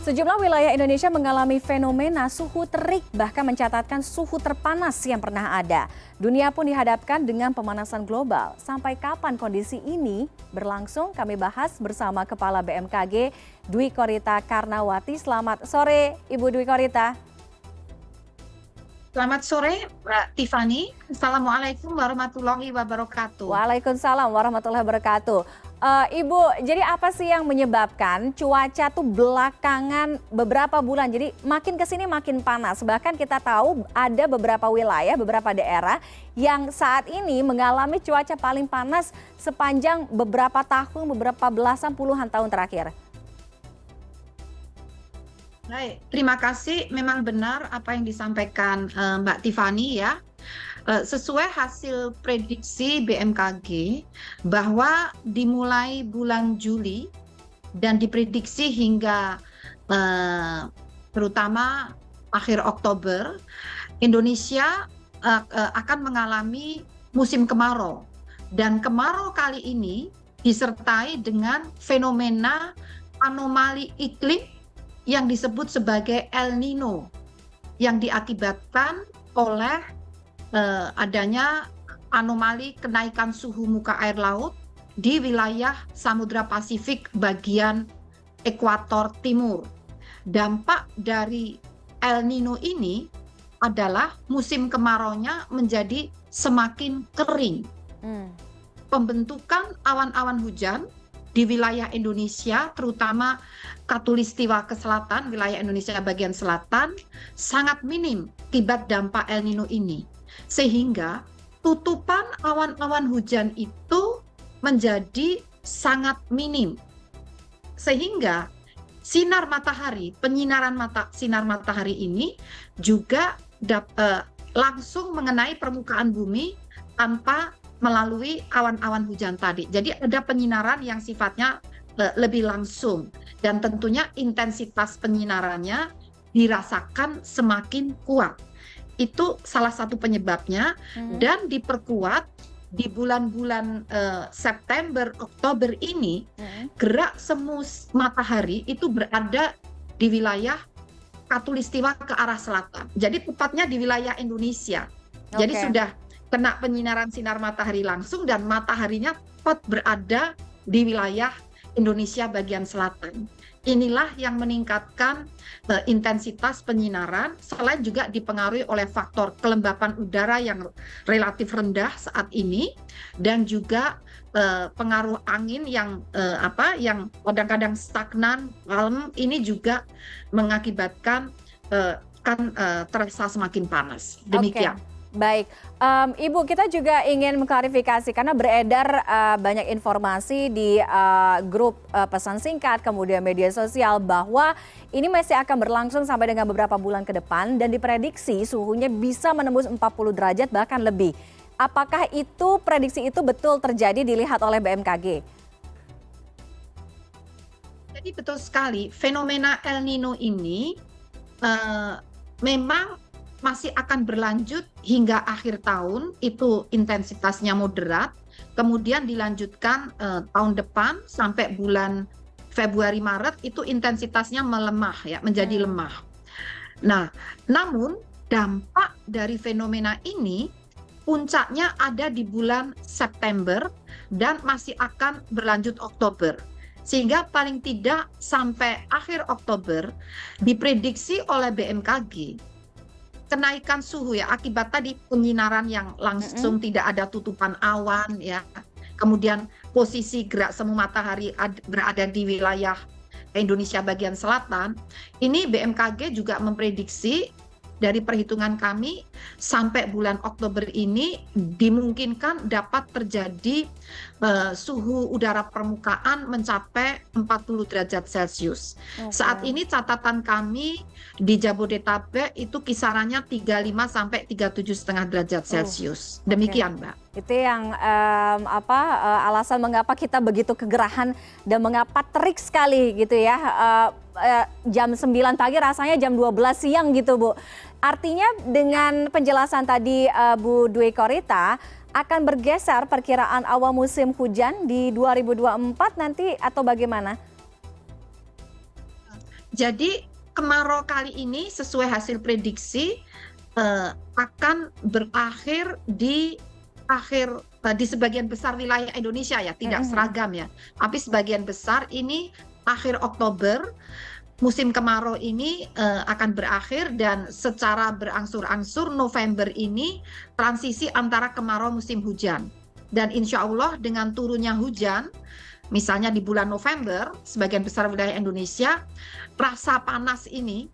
Sejumlah wilayah Indonesia mengalami fenomena suhu terik, bahkan mencatatkan suhu terpanas yang pernah ada. Dunia pun dihadapkan dengan pemanasan global. Sampai kapan kondisi ini berlangsung? Kami bahas bersama Kepala BMKG Dwi Korita Karnawati. Selamat sore, Ibu Dwi Korita. Selamat sore, Mbak Tiffany. Assalamualaikum warahmatullahi wabarakatuh. Waalaikumsalam warahmatullahi wabarakatuh. Ibu, jadi apa sih yang menyebabkan cuaca tuh belakangan beberapa bulan jadi makin kesini makin panas? Bahkan kita tahu ada beberapa wilayah, beberapa daerah yang saat ini mengalami cuaca paling panas sepanjang beberapa tahun, beberapa belasan puluhan tahun terakhir. Baik, terima kasih. Memang benar apa yang disampaikan Mbak Tiffany ya. Sesuai hasil prediksi BMKG bahwa dimulai bulan Juli dan diprediksi hingga terutama akhir Oktober, Indonesia akan mengalami musim kemarau. Dan kemarau kali ini disertai dengan fenomena anomali iklim yang disebut sebagai El Nino yang diakibatkan oleh adanya anomali kenaikan suhu muka air laut di wilayah Samudra Pasifik bagian ekuator timur. Dampak dari El Nino ini adalah musim kemaraunya menjadi semakin kering. Pembentukan awan-awan hujan di wilayah Indonesia, terutama Khatulistiwa ke selatan, wilayah Indonesia bagian selatan, sangat minim akibat dampak El Nino ini. Sehingga tutupan awan-awan hujan itu menjadi sangat minim. Sehingga sinar matahari, sinar matahari ini juga langsung mengenai permukaan bumi tanpa melalui awan-awan hujan tadi. Jadi ada penyinaran yang sifatnya lebih langsung dan tentunya intensitas penyinarannya dirasakan semakin kuat. Itu salah satu penyebabnya dan diperkuat di bulan-bulan September, Oktober ini gerak semu matahari itu berada di wilayah Khatulistiwa ke arah selatan. Jadi tepatnya di wilayah Indonesia. Jadi sudah kena penyinaran sinar matahari langsung dan mataharinya tepat berada di wilayah Indonesia bagian selatan. Inilah yang meningkatkan intensitas penyinaran, selain juga dipengaruhi oleh faktor kelembapan udara yang relatif rendah saat ini dan juga pengaruh angin yang yang kadang-kadang stagnan, kalem, ini juga mengakibatkan terasa semakin panas. Demikian. Baik, Ibu, kita juga ingin mengklarifikasi karena beredar banyak informasi di grup pesan singkat, kemudian media sosial bahwa ini masih akan berlangsung sampai dengan beberapa bulan ke depan dan diprediksi suhunya bisa menembus 40 derajat bahkan lebih. Apakah itu prediksi itu betul terjadi dilihat oleh BMKG? Jadi betul sekali, fenomena El Nino ini memang masih akan berlanjut hingga akhir tahun, itu intensitasnya moderat, kemudian dilanjutkan tahun depan sampai bulan Februari Maret itu intensitasnya melemah ya, menjadi lemah. Nah, namun dampak dari fenomena ini puncaknya ada di bulan September dan masih akan berlanjut Oktober. Sehingga paling tidak sampai akhir Oktober diprediksi oleh BMKG kenaikan suhu ya akibat tadi penyinaran yang langsung tidak ada tutupan awan ya. Kemudian posisi gerak semu matahari berada di wilayah Indonesia bagian selatan. Ini BMKG juga memprediksi dari perhitungan kami sampai bulan Oktober ini dimungkinkan dapat terjadi suhu udara permukaan mencapai 40 derajat Celcius. Saat ini catatan kami di Jabodetabek itu kisarannya 35 sampai 37,5 derajat Celcius. Demikian, Mbak. Itu yang alasan mengapa kita begitu kegerahan dan mengapa terik sekali gitu ya. Jam 9 pagi rasanya jam 12 siang gitu, Bu. Artinya dengan penjelasan tadi Bu Dwi Korita akan bergeser perkiraan awal musim hujan di 2024 nanti atau bagaimana? Jadi kemarau kali ini sesuai hasil prediksi akan berakhir di di sebagian besar wilayah Indonesia ya, tidak seragam ya. Tapi sebagian besar ini akhir Oktober musim kemarau ini akan berakhir, dan secara berangsur-angsur November ini transisi antara kemarau musim hujan. Dan insya Allah dengan turunnya hujan, misalnya di bulan November, sebagian besar wilayah Indonesia, rasa panas ini,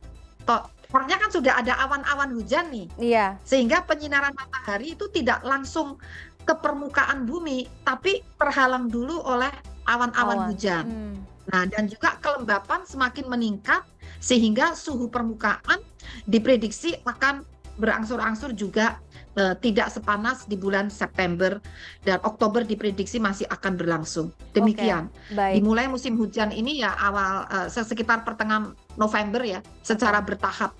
karena kan sudah ada awan-awan hujan nih, Iya. sehingga penyinaran matahari itu tidak langsung ke permukaan bumi, tapi terhalang dulu oleh awan-awan hujan. Nah, dan juga kelembapan semakin meningkat, sehingga suhu permukaan diprediksi akan berangsur-angsur juga tidak sepanas di bulan September, dan Oktober diprediksi masih akan berlangsung. Demikian. Baik. Dimulai musim hujan ini ya awal sekitar pertengahan November ya, secara bertahap.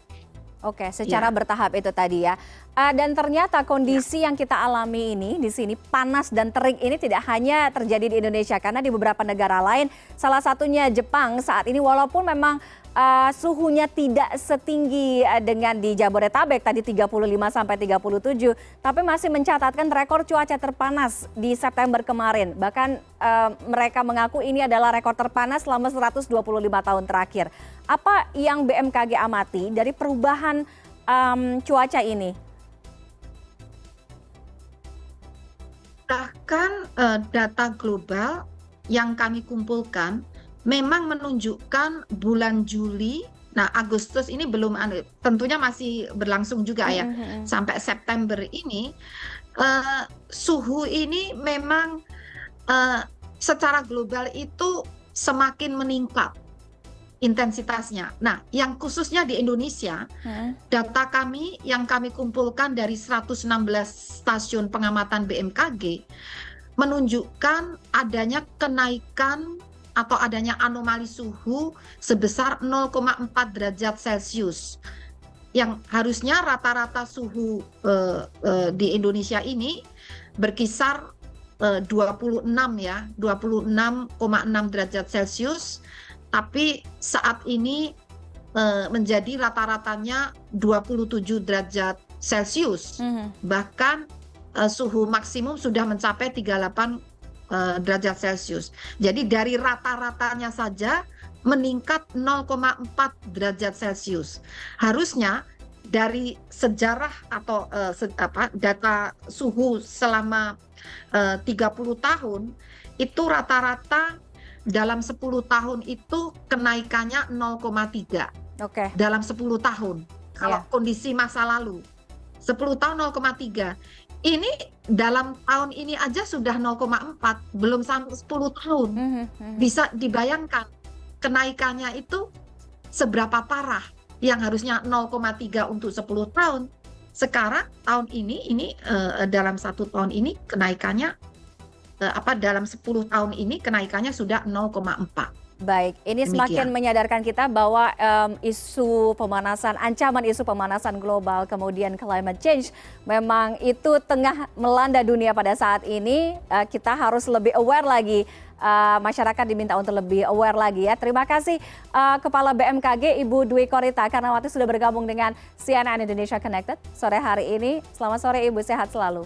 Oke, secara bertahap itu tadi ya. Dan ternyata kondisi yang kita alami ini di sini, panas dan terik ini tidak hanya terjadi di Indonesia, karena di beberapa negara lain, salah satunya Jepang saat ini, walaupun memang suhunya tidak setinggi dengan di Jabodetabek tadi 35 sampai 37, tapi masih mencatatkan rekor cuaca terpanas di September kemarin. Bahkan mereka mengaku ini adalah rekor terpanas selama 125 tahun terakhir. Apa yang BMKG amati dari perubahan cuaca ini? Bahkan data global yang kami kumpulkan memang menunjukkan bulan Juli, nah Agustus ini belum, tentunya masih berlangsung juga ya, sampai September ini, suhu ini memang secara global itu semakin meningkat intensitasnya. Nah, yang khususnya di Indonesia, data kami yang kami kumpulkan dari 116 stasiun pengamatan BMKG menunjukkan adanya kenaikan atau adanya anomali suhu sebesar 0,4 derajat Celcius. Yang harusnya rata-rata suhu di Indonesia ini berkisar 26 ya, 26,6 derajat Celcius, tapi saat ini menjadi rata-ratanya 27 derajat Celcius. Bahkan suhu maksimum sudah mencapai 38 derajat Celcius. Jadi dari rata-ratanya saja meningkat 0,4 derajat Celcius. Harusnya dari sejarah atau data suhu selama 30 tahun itu rata-rata dalam 10 tahun itu kenaikannya 0,3. Dalam 10 tahun. Kalau kondisi masa lalu 10 tahun 0,3. Ini dalam tahun ini aja sudah 0,4, belum sampai 10 tahun. Bisa dibayangkan kenaikannya itu seberapa parah, yang harusnya 0,3 untuk 10 tahun. Sekarang tahun ini dalam 1 tahun ini kenaikannya dalam 10 tahun ini kenaikannya sudah 0,4. Baik, ini semakin menyadarkan kita bahwa isu pemanasan, ancaman isu pemanasan global, kemudian climate change, memang itu tengah melanda dunia pada saat ini. Kita harus lebih aware lagi, masyarakat diminta untuk lebih aware lagi ya. Terima kasih Kepala BMKG Ibu Dwi Korita Karnawati sudah bergabung dengan CNN Indonesia Connected sore hari ini. Selamat sore Ibu, sehat selalu.